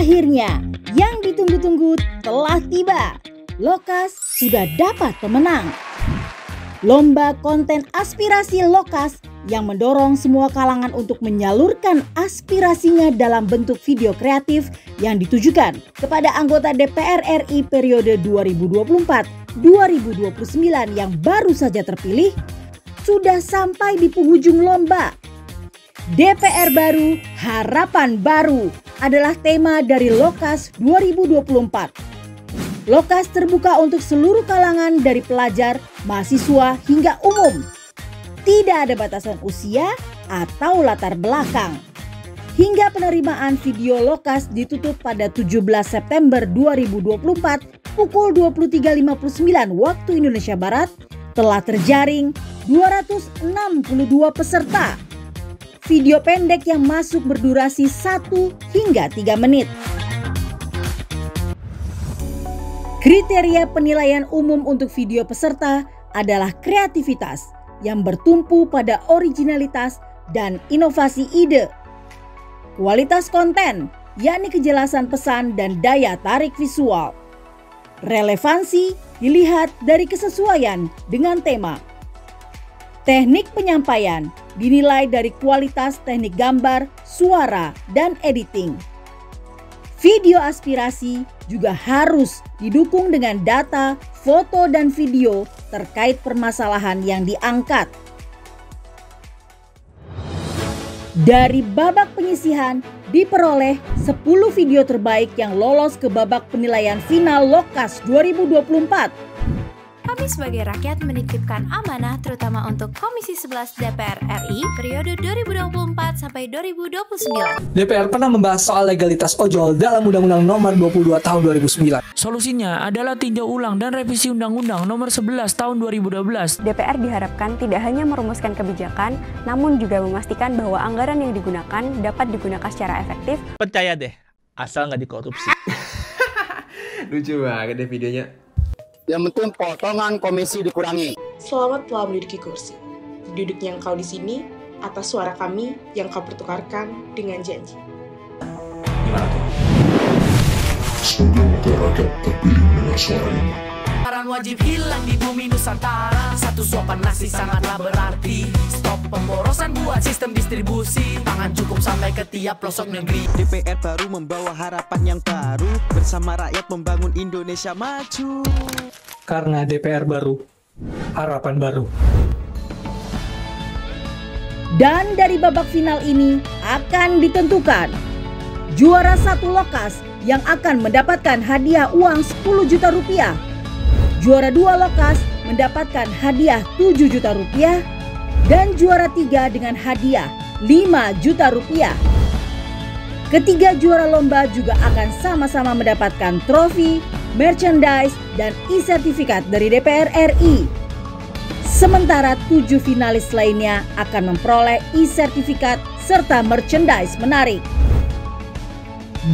Akhirnya, yang ditunggu-tunggu telah tiba. Lokas sudah dapat pemenang. Lomba konten aspirasi Lokas yang mendorong semua kalangan untuk menyalurkan aspirasinya dalam bentuk video kreatif yang ditujukan kepada anggota DPR RI periode 2024-2029 yang baru saja terpilih, sudah sampai di penghujung lomba. DPR baru, harapan baru adalah tema dari Lokas 2024. Lokas terbuka untuk seluruh kalangan dari pelajar, mahasiswa hingga umum. Tidak ada batasan usia atau latar belakang. Hingga penerimaan video Lokas ditutup pada 17 September 2024 pukul 23.59 waktu Indonesia Barat, telah terjaring 262 peserta. Video pendek yang masuk berdurasi 1 hingga 3 menit. Kriteria penilaian umum untuk video peserta adalah kreativitas yang bertumpu pada originalitas dan inovasi ide. Kualitas konten, yakni kejelasan pesan dan daya tarik visual. Relevansi dilihat dari kesesuaian dengan tema. Teknik penyampaian dinilai dari kualitas teknik gambar, suara, dan editing. Video aspirasi juga harus didukung dengan data, foto, dan video terkait permasalahan yang diangkat. Dari babak penyisihan diperoleh 10 video terbaik yang lolos ke babak penilaian final Lokas 2024. Kami sebagai rakyat menitipkan amanah terutama untuk Komisi 11 DPR RI periode 2024 sampai 2029. DPR pernah membahas soal legalitas ojol dalam Undang-Undang Nomor 22 Tahun 2009. Solusinya adalah tinjau ulang dan revisi Undang-Undang Nomor 11 Tahun 2012. DPR diharapkan tidak hanya merumuskan kebijakan, namun juga memastikan bahwa anggaran yang digunakan dapat digunakan secara efektif. Percaya deh, asal nggak dikorupsi. Lucu banget deh videonya. Yang penting potongan komisi dikurangi. Selamat telah menduduki kursi. Duduknya engkau di sini atas suara kami yang kau pertukarkan dengan janji. Gimana tuh? Sebagai wakil rakyat terpilih dengan suara ini. Siaran wajib hilang di bumi Nusantara. Satu suapan nasi sangatlah berarti. Stop pemborosan buat sistem distribusi. Tangan cukup sampai ke tiap pelosok negeri. DPR baru membawa harapan yang baru. Bersama rakyat membangun Indonesia maju. Karena DPR baru, harapan baru. Dan dari babak final ini akan ditentukan juara 1 Lokas yang akan mendapatkan hadiah uang 10 juta rupiah. Juara 2 Lokas mendapatkan hadiah 7 juta rupiah. Dan juara 3 dengan hadiah 5 juta rupiah. Ketiga juara lomba juga akan sama-sama mendapatkan trofi, merchandise, dan e-sertifikat dari DPR RI. Sementara 7 finalis lainnya akan memperoleh e-sertifikat serta merchandise menarik.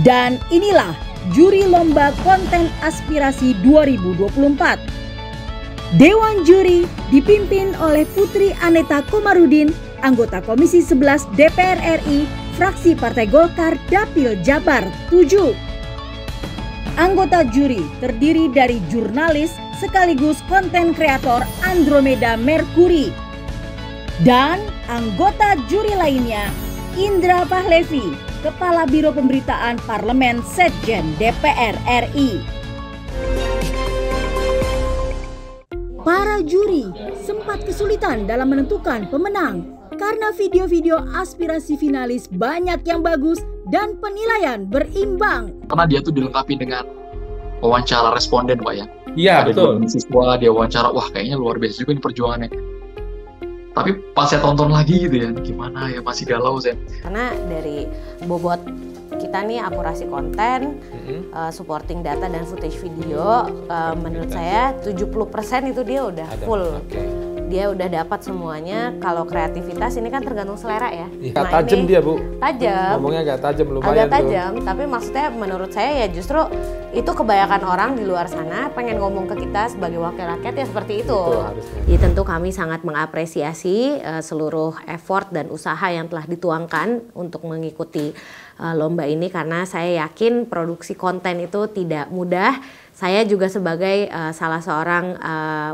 Dan inilah juri lomba konten aspirasi 2024. Dewan juri dipimpin oleh Putri Aneta Komarudin, anggota Komisi 11 DPR RI, fraksi Partai Golkar Dapil Jabar 7. Anggota juri terdiri dari jurnalis sekaligus konten kreator Andromeda Mercury. Dan anggota juri lainnya Indra Pahlevi, Kepala Biro Pemberitaan Parlemen Setjen DPR RI. Para juri sempat kesulitan dalam menentukan pemenang karena video-video aspirasi finalis banyak yang bagus dan penilaian berimbang. Karena dia tuh dilengkapi dengan wawancara responden, Pak ya. Iya, betul. Siswa dia wawancara, wah kayaknya luar biasa juga nih perjuangannya. Tapi pas saya tonton lagi gitu ya, gimana ya, masih galau saya. Karena dari bobot kita nih akurasi konten, supporting data dan footage video, menurut saya 70% itu dia udah full. Dia udah dapat semuanya. Kalau kreativitas ini kan tergantung selera ya. Iya, tajam dia, Bu. Tajam. Ngomongnya agak tajam, lumayan. Agak tajam, tapi maksudnya menurut saya ya justru itu kebanyakan orang di luar sana pengen ngomong ke kita sebagai wakil rakyat ya seperti itu. Ya, tentu kami sangat mengapresiasi seluruh effort dan usaha yang telah dituangkan untuk mengikuti lomba ini karena saya yakin produksi konten itu tidak mudah. Saya juga sebagai salah seorang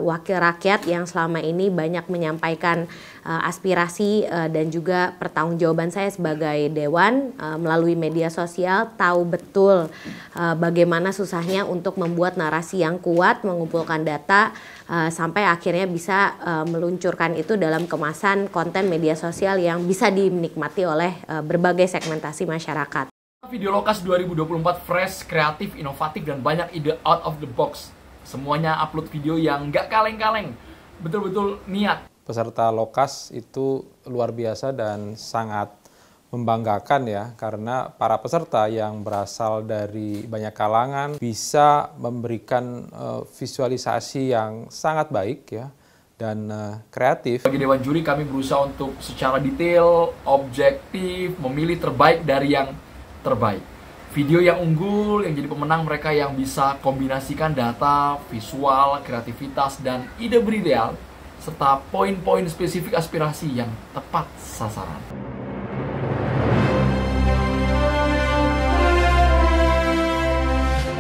wakil rakyat yang selama ini banyak menyampaikan aspirasi dan juga pertanggungjawaban saya sebagai dewan melalui media sosial, tahu betul bagaimana susahnya untuk membuat narasi yang kuat, mengumpulkan data sampai akhirnya bisa meluncurkan itu dalam kemasan konten media sosial yang bisa dinikmati oleh berbagai segmentasi masyarakat. Video Lokas 2024 fresh, kreatif, inovatif, dan banyak ide out of the box. Semuanya upload video yang gak kaleng-kaleng, betul-betul niat. Peserta Lokas itu luar biasa dan sangat membanggakan ya, karena para peserta yang berasal dari banyak kalangan bisa memberikan visualisasi yang sangat baik ya, dan kreatif. Bagi Dewan Juri kami berusaha untuk secara detail, objektif, memilih terbaik dari yang terbaik. Video yang unggul, yang jadi pemenang mereka yang bisa kombinasikan data, visual, kreativitas, dan ide brilian, serta poin-poin spesifik aspirasi yang tepat sasaran.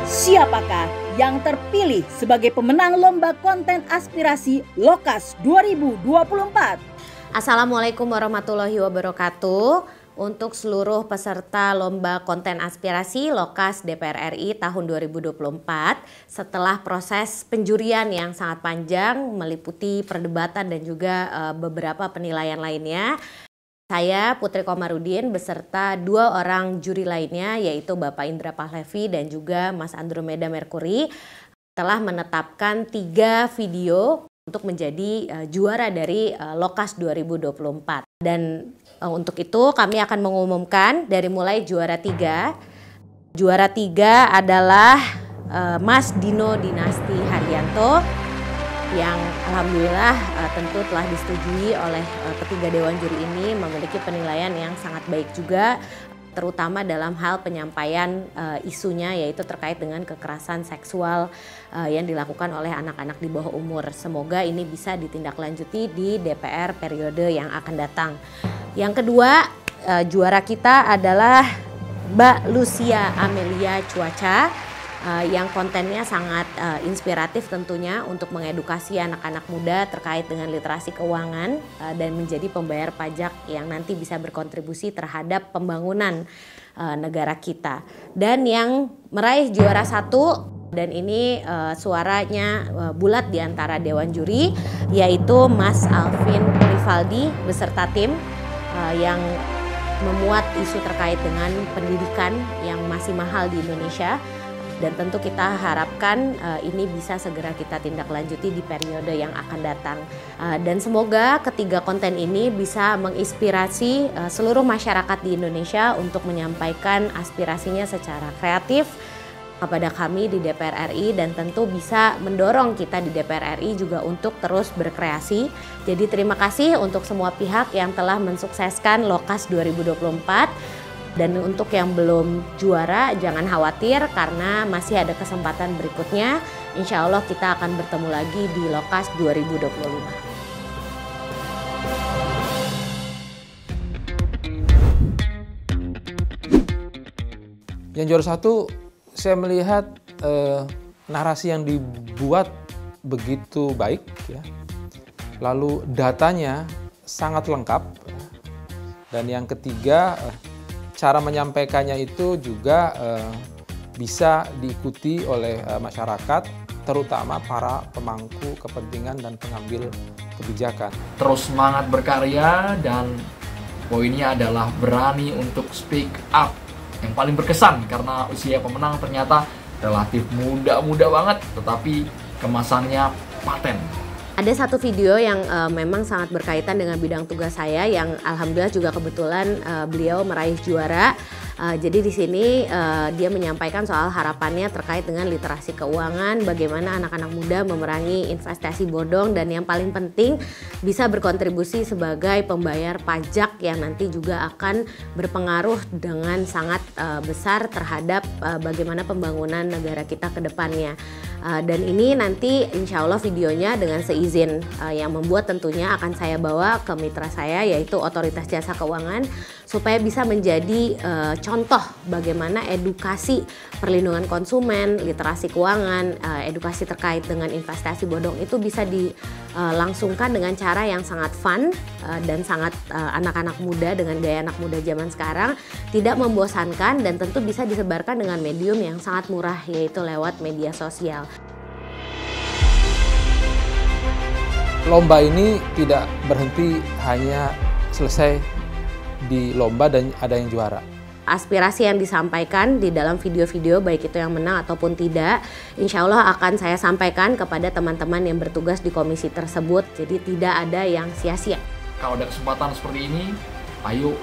Siapakah yang terpilih sebagai pemenang lomba konten aspirasi Lokas 2024? Assalamualaikum warahmatullahi wabarakatuh. Untuk seluruh peserta lomba konten aspirasi Lokas DPR RI tahun 2024, setelah proses penjurian yang sangat panjang meliputi perdebatan dan juga beberapa penilaian lainnya, saya Putri Komarudin beserta 2 orang juri lainnya yaitu Bapak Indra Pahlevi dan juga Mas Andromeda Mercury telah menetapkan 3 video untuk menjadi juara dari Lokas 2024. Dan untuk itu kami akan mengumumkan dari mulai juara 3. Juara 3 adalah Mas Dino Dinasti Haryanto yang alhamdulillah tentu telah disetujui oleh ketiga dewan juri ini, memiliki penilaian yang sangat baik juga, terutama dalam hal penyampaian isunya yaitu terkait dengan kekerasan seksual yang dilakukan oleh anak-anak di bawah umur. Semoga ini bisa ditindaklanjuti di DPR periode yang akan datang. Yang kedua, juara kita adalah Mbak Lucia Amelia Cuaca yang kontennya sangat inspiratif tentunya untuk mengedukasi anak-anak muda terkait dengan literasi keuangan dan menjadi pembayar pajak yang nanti bisa berkontribusi terhadap pembangunan negara kita. Dan yang meraih juara 1 dan ini suaranya bulat di antara dewan juri yaitu Mas Alvin Rivaldi beserta tim yang memuat isu terkait dengan pendidikan yang masih mahal di Indonesia. Dan tentu kita harapkan ini bisa segera kita tindak lanjuti di periode yang akan datang. Dan semoga ketiga konten ini bisa menginspirasi seluruh masyarakat di Indonesia untuk menyampaikan aspirasinya secara kreatif kepada kami di DPR RI dan tentu bisa mendorong kita di DPR RI juga untuk terus berkreasi. Jadi terima kasih untuk semua pihak yang telah mensukseskan Lokas 2024. Dan untuk yang belum juara jangan khawatir karena masih ada kesempatan berikutnya. Insya Allah kita akan bertemu lagi di Lokas 2025. Yang juara 1 saya melihat narasi yang dibuat begitu baik ya. Lalu datanya sangat lengkap. Dan yang ketiga, cara menyampaikannya itu juga bisa diikuti oleh masyarakat, terutama para pemangku kepentingan dan pengambil kebijakan. Terus semangat berkarya dan poinnya adalah berani untuk speak up. Yang paling berkesan karena usia pemenang ternyata relatif muda banget, tetapi kemasannya paten. Ada satu video yang memang sangat berkaitan dengan bidang tugas saya yang alhamdulillah juga kebetulan beliau meraih juara. Jadi di sini dia menyampaikan soal harapannya terkait dengan literasi keuangan, bagaimana anak-anak muda memerangi investasi bodong dan yang paling penting bisa berkontribusi sebagai pembayar pajak yang nanti juga akan berpengaruh dengan sangat besar terhadap bagaimana pembangunan negara kita ke depannya. Dan ini nanti insya Allah videonya dengan seizin yang membuat tentunya akan saya bawa ke mitra saya yaitu Otoritas Jasa Keuangan supaya bisa menjadi contoh bagaimana edukasi perlindungan konsumen, literasi keuangan, edukasi terkait dengan investasi bodong itu bisa dilangsungkan dengan cara yang sangat fun dan sangat anak-anak muda dengan gaya anak muda zaman sekarang, tidak membosankan dan tentu bisa disebarkan dengan medium yang sangat murah, yaitu lewat media sosial. Lomba ini tidak berhenti hanya selesai di lomba dan ada yang juara. Aspirasi yang disampaikan di dalam video-video, baik itu yang menang ataupun tidak, insya Allah akan saya sampaikan kepada teman-teman yang bertugas di komisi tersebut. Jadi tidak ada yang sia-sia. Kalau ada kesempatan seperti ini, ayo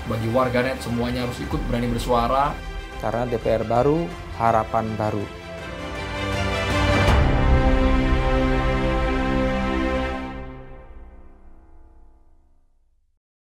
bagi warganet semuanya harus ikut berani bersuara. Karena DPR baru, harapan baru.